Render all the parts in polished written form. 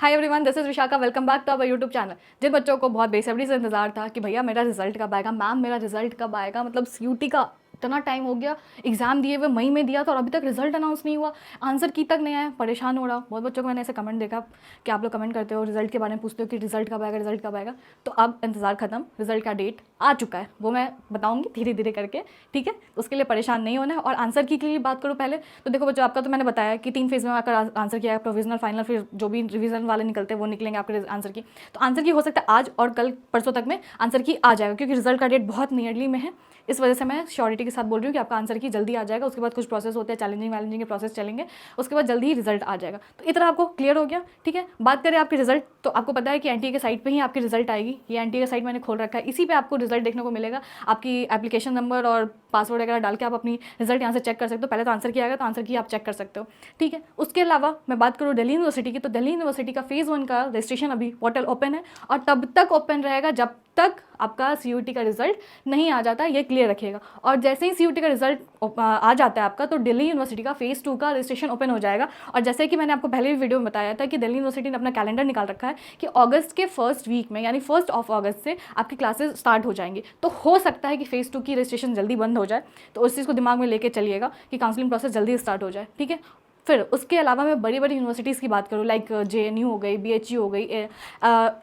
Hi everyone, this is Vishakha. Welcome back to our YouTube channel. जिन बच्चों को बहुत बेसब्री से इंतजार था कि भैया मेरा रिजल्ट कब आएगा, मैम मेरा रिजल्ट कब आएगा, मतलब सीयूटी का इतना टाइम हो गया, एग्जाम दिए हुए मई में दिया था और अभी तक रिजल्ट अनाउंस नहीं हुआ, आंसर की तक नहीं आया, परेशान हो रहा हूँ। बहुत बच्चों को मैंने ऐसे कमेंट देखा कि आप लोग कमेंट करते हो, रिजल्ट के बारे में पूछते हो कि रिजल्ट कब आएगा, रिजल्ट कब आएगा। तो अब इंतजार खत्म, रिजल्ट का डेट आ चुका है, वो मैं बताऊंगी धीरे धीरे करके, ठीक है। उसके लिए परेशान नहीं होना है। और आंसर की के लिए बात करूँ पहले तो देखो बच्चों, आपका तो मैंने बताया कि 3 फेज में आकर आंसर किया है, प्रोविजनल, फाइनल, फिर जो भी रिवीजन वाले निकलते हैं वो निकलेंगे आपके आंसर की। तो आंसर की हो सकता है आज और कल परसों तक में आंसर की आ जाएगा, क्योंकि रिजल्ट का डेट बहुत नियरली में है। इस वजह से मैं श्योरिटी के साथ बोल रही हूँ कि आपका आंसर की जल्दी आ जाएगा। उसके बाद कुछ प्रोसेस होते हैं, चैलेंजिंग के प्रोसेस चलेंगे, उसके बाद जल्दी ही रिजल्ट आ जाएगा। तो इतना आपको क्लियर हो गया, ठीक है। बात करें आपके रिजल्ट, तो आपको पता है कि एनटीए के साइट पे ही आपकी रिजल्ट आएगी। ये एनटीए का साइट मैंने खोल रखा है, इसी पे आपको रिजल्ट देखने को मिलेगा। आपकी एप्लीकेशन नंबर और पासवर्ड वगैरह डाल के आप अपनी रिजल्ट यहाँ से चेक कर सकते हो। पहले तो आंसर की आएगा, तो आंसर की आप चेक कर सकते हो, ठीक है। उसके अलावा मैं बात करूँ दिल्ली यूनिवर्सिटी की, तो दिल्ली यूनिवर्सिटी का फेज़ 1 का रजिस्ट्रेशन अभी पोर्टल ओपन है और तब तक ओपन रहेगा जब तक आपका सीयूटी का रिजल्ट नहीं आ जाता, ये क्लियर रखिएगा। और जैसे ही सीयूटी का रिजल्ट आ जाता है आपका, तो दिल्ली यूनिवर्सिटी का फेज़ 2 का रजिस्ट्रेशन ओपन हो जाएगा। और जैसे कि मैंने आपको पहले भी वीडियो में बताया था कि दिल्ली यूनिवर्सिटी ने अपना कैलेंडर निकाल रखा है कि अगस्त के फर्स्ट वीक में, यानी 1 अगस्त से आपकी क्लासेस स्टार्ट हो जाएंगी। तो हो सकता है कि फेज़ 2 की रजिस्ट्रेशन जल्दी बंद हो जाए, तो उस चीज़ को दिमाग में लेके चलिएगा कि काउंसलिंग प्रोसेस जल्दी स्टार्ट हो जाए, ठीक है। फिर उसके अलावा मैं बड़ी बड़ी यूनिवर्सिटीज़ की बात करूँ, लाइक जेएनयू हो गई, बीएचयू हो गई,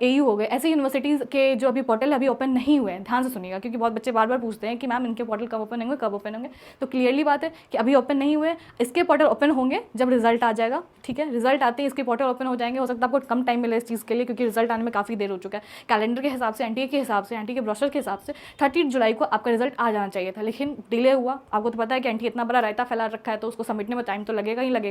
एयू हो गए, ऐसे यूनिवर्सिटीज़ के जो अभी पोर्टल अभी ओपन नहीं हुए हैं, ध्यान से सुनिएगा, क्योंकि बहुत बच्चे बार बार पूछते हैं कि मैम इनके पोर्टल कब ओपन होंगे, कब ओपन होंगे। तो क्लियरली बात है कि अभी ओपन नहीं हुए, इसके पोर्टल ओपन होंगे जब रिजल्ट आ जाएगा, ठीक है। रिजल्ट आते ही इसके पोर्टल ओपन हो जाएंगे। हो सकता है आपको कम टाइम मिले इस चीज़ के लिए, क्योंकि रिजल्ट आने में काफ़ी देर हो चुका है। कैलेंडर के हिसाब से, एनटीए के हिसाब से, एनटीए के ब्रोशर के हिसाब से 30 जुलाई को आपका रिजल्ट आ जाना चाहिए था, लेकिन डिले हुआ। आपको तो पता है कि एनटीए इतना बड़ा रायता फैला रखा है, तो उसको सबमिटने में टाइम तो लगेगा ही लगेगा,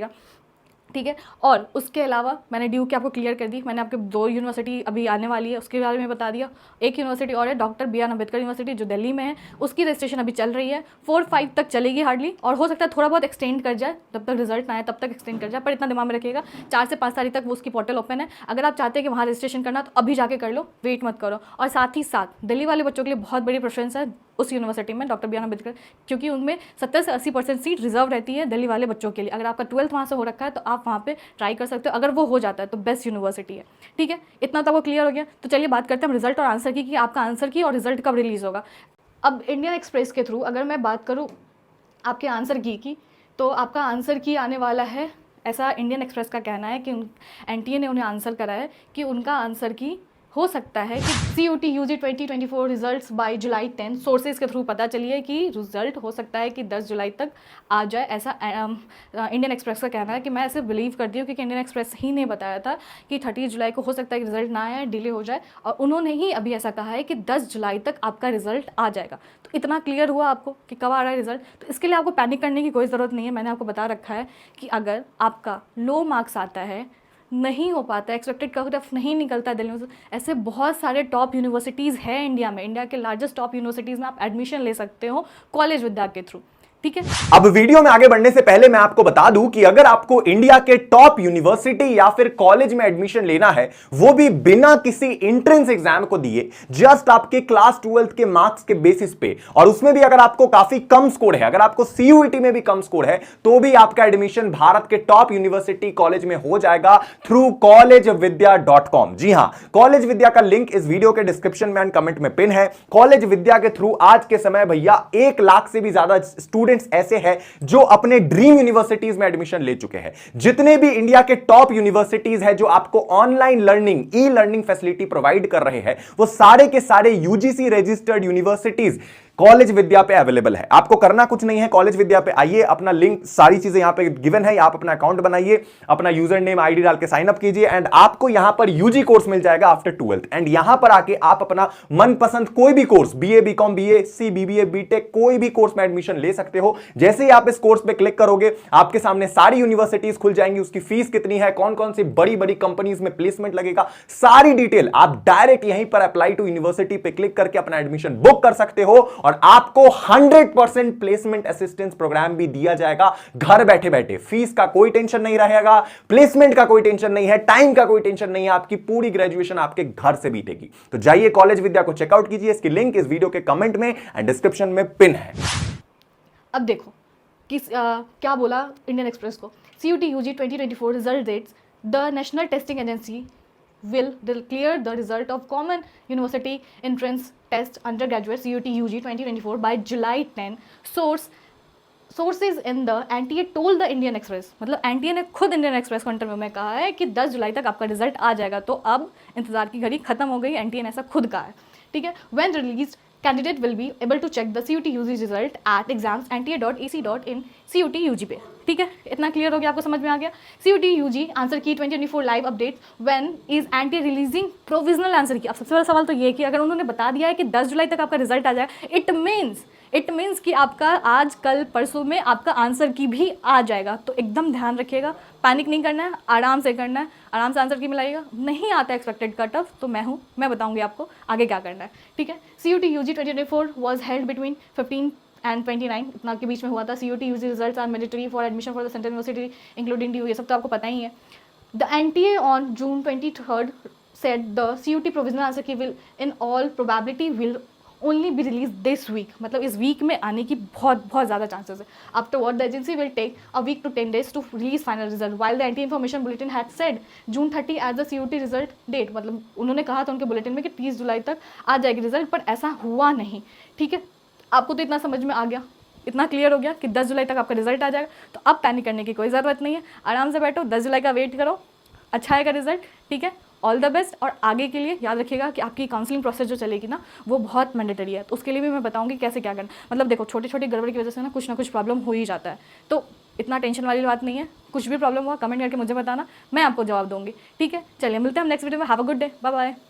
ठीक है। और उसके अलावा मैंने ड्यू की आपको क्लियर कर दी। मैंने आपके 2 यूनिवर्सिटी अभी आने वाली है, उसके बारे में बता दिया। एक यूनिवर्सिटी और है, doctor B R Ambedkar university, जो दिल्ली में है, उसकी रजिस्ट्रेशन अभी चल रही है। 4-5 तक चलेगी हार्डली, और हो सकता है थोड़ा बहुत एक्सटेंड कर जाए, जब तक रिजल्ट ना आए तब तक एक्सटेंड कर जाए। पर इतना दिमाग में रखिएगा 4 से 5 तारीख तक वो उसकी पोर्टल ओपन है। अगर आप चाहते हैं कि वहाँ रजिस्ट्रेशन करना, तो अभी जाके कर लो, वेट मत करो। और साथ ही साथ दिल्ली वाले बच्चों के लिए बहुत बड़ी प्रेफरेंस है उस यूनिवर्सिटी में, डॉक्टर बी आर अम्बेडकर, क्योंकि उनमें 70 से 80% सीट रिजर्व रहती है दिल्ली वाले बच्चों के लिए। अगर आपका 12th वहाँ से हो रखा है तो आप वहाँ पे ट्राई कर सकते हो। अगर वो हो जाता है तो बेस्ट यूनिवर्सिटी है, ठीक है। इतना तो आपको क्लियर हो गया। तो चलिए बात करते हैं रिजल्ट और आंसर की, कि आपका आंसर की और रिजल्ट कब रिलीज़ होगा। अब इंडियन एक्सप्रेस के थ्रू अगर मैं बात करूँ आपके आंसर की, तो आपका आंसर की आने वाला है, ऐसा इंडियन एक्सप्रेस का कहना है कि एनटीए ने उन्हें आंसर करा है कि उनका आंसर की हो सकता है कि CUT UG 2024 results by July 10। Sources के थ्रू पता चलिए कि रिजल्ट हो सकता है कि 10 जुलाई तक आ जाए, ऐसा इंडियन एक्सप्रेस का कहना है। कि मैं ऐसे बिलीव करती हूँ, क्योंकि इंडियन एक्सप्रेस ही ने बताया था कि 30 जुलाई को हो सकता है कि रिजल्ट ना आए, डिले हो जाए, और उन्होंने ही अभी ऐसा कहा है कि 10 जुलाई तक आपका रिजल्ट आ जाएगा। तो इतना क्लियर हुआ आपको कि कब आ रहा है रिजल्ट। तो इसके लिए आपको पैनिक करने की कोई ज़रूरत नहीं है। मैंने आपको बता रखा है कि अगर आपका लो मार्क्स आता है, नहीं हो पाता, एक्सपेक्टेड कट ऑफ नहीं निकलता दिल्ली में, ऐसे बहुत सारे टॉप यूनिवर्सिटीज़ हैं इंडिया में। इंडिया के लार्जेस्ट टॉप यूनिवर्सिटीज़ में आप एडमिशन ले सकते हो कॉलेज विद्या के थ्रू, ठीक है। अब वीडियो में आगे बढ़ने से पहले मैं आपको बता दूं कि अगर आपको इंडिया के टॉप यूनिवर्सिटी या फिर कॉलेज में एडमिशन लेना है, वो भी बिना किसी एंट्रेंस एग्जाम को दिए, जस्ट आपके क्लास 12th के मार्क्स के बेसिस पे, और उसमें भी अगर आपको काफी कम स्कोर है, अगर आपको सीयूईटी में भी कम स्कोर है, तो भी आपका एडमिशन भारत के टॉप यूनिवर्सिटी कॉलेज में हो जाएगा थ्रू collegevidya.com। जी हां, कॉलेज विद्या का लिंक इस वीडियो के डिस्क्रिप्शन में एंड कमेंट में पिन है। कॉलेज विद्या के थ्रू आज के समय भैया 1 लाख से भी ज्यादा स्टूडेंट्स ऐसे हैं जो अपने ड्रीम यूनिवर्सिटीज में एडमिशन ले चुके हैं। जितने भी इंडिया के टॉप यूनिवर्सिटीज हैं जो आपको online learning, e learning facility provide कर रहे हैं, वो सारे के सारे यूजीसी रजिस्टर्ड यूनिवर्सिटीज कॉलेज विद्या पे अवेलेबल है। आपको करना कुछ नहीं है, कॉलेज विद्या पे आइए, अपना लिंक, सारी चीजें यहां पे गिवन है, आप अपना अकाउंट बनाइए, अपना यूजर नेम आईडी डाल के साइन अप कीजिए, एंड आपको यहां पर यूजी कोर्स मिल जाएगा आफ्टर 12th। एंड यहां पर आके आप अपना मनपसंद कोई भी course, BA, BCom, BSc, BBA, BTech, कोई भी कोर्स में एडमिशन ले सकते हो। जैसे ही आप इस कोर्स पे क्लिक करोगे, आपके सामने सारी यूनिवर्सिटीज खुल जाएंगी, उसकी फीस कितनी है, कौन कौन सी बड़ी बड़ी कंपनीज में प्लेसमेंट लगेगा, सारी डिटेल आप डायरेक्ट यहीं पर अप्लाई टू यूनिवर्सिटी पे क्लिक करके अपना एडमिशन बुक कर सकते हो। और आपको 100% प्लेसमेंट असिस्टेंस प्रोग्राम भी दिया जाएगा घर बैठे बैठे। फीस का कोई टेंशन नहीं रहेगा, प्लेसमेंट का कोई टेंशन नहीं है, टाइम का कोई टेंशन नहीं है, आपकी पूरी ग्रेजुएशन आपके घर से बीतेगी। तो जाइए कॉलेज विद्या को चेकआउट कीजिए, इसकी लिंक इस वीडियो के कमेंट में एंड डिस्क्रिप्शन में पिन है। अब देखो कि क्या बोला इंडियन एक्सप्रेस को, CUT UG 2024 result dates the National Testing Agency will clear the result of common university entrance test undergraduate CUT UG 2024 by July 10. Sources in the NTA told the Indian Express, मतलब NTA ने खुद Indian Express को interview में कहा है कि 10 जुलाई तक आपका रिजल्ट आ जाएगा। तो अब इंतजार की घड़ी खत्म हो गई, NTA ने ऐसा खुद कहा है, ठीक है। When released, candidate will be able to check the CUT UG result at exams.nta.ac.in CUT UG पे, ठीक है। इतना क्लियर हो गया, आपको समझ में आ गया। CUT UG आंसर की 2024 live update, when is NTA releasing provisional answer की। अब सबसे बड़ा सवाल तो ये कि अगर उन्होंने बता दिया है कि 10 जुलाई तक आपका रिजल्ट आ जाएगा, इट मीन्स कि आपका आज कल परसों में आपका आंसर की भी आ जाएगा। तो एकदम ध्यान रखिएगा, पैनिक नहीं करना है, आराम से करना है, आराम से आंसर की मिलाइएगा। नहीं आता एक्सपेक्टेड कट ऑफ तो मैं बताऊंगी आपको आगे क्या करना है, ठीक है। CUT UG 2024 was held between 15 and 29, इतना के बीच में हुआ था। CUT UG results are mandatory for admission for the central university including DU, ये सब तो आपको पता ही है। The NTA on June 23 said the CUT provisional answer key will in all probability will only be released this week, मतलब इस week में आने की बहुत ज़्यादा चांसेस है। Afterward the agency will take a week to 10 days to release final result, while the NTA information bulletin had said June 30 as the CUT result date, मतलब उन्होंने कहा था उनके बुलेटिन में कि 30 जुलाई तक आ जाएगी रिजल्ट, पर ऐसा हुआ नहीं, ठीक है। आपको तो इतना समझ में आ गया, इतना क्लियर हो गया कि 10 जुलाई तक आपका रिजल्ट आ जाएगा। तो अब पैनिक करने की कोई ज़रूरत नहीं है, आराम से बैठो, 10 जुलाई का वेट करो, अच्छा आएगा रिजल्ट, ठीक है। All the best. और आगे के लिए याद रखिएगा कि आपकी काउंसलिंग प्रोसेस जो चलेगी ना वो बहुत मैंडेटरी है, तो उसके लिए भी मैं बताऊंगी कैसे क्या करना। मतलब देखो, छोटी छोटी गड़बड़ की वजह से ना कुछ प्रॉब्लम हो ही जाता है, तो इतना टेंशन वाली बात नहीं है। कुछ भी प्रॉब्लम हुआ कमेंट करके मुझे बताना, मैं आपको जवाब दूंगी, ठीक है। चलिए मिलते हैं हम नेक्स्ट वीडियो में। Have a good day, bye bye.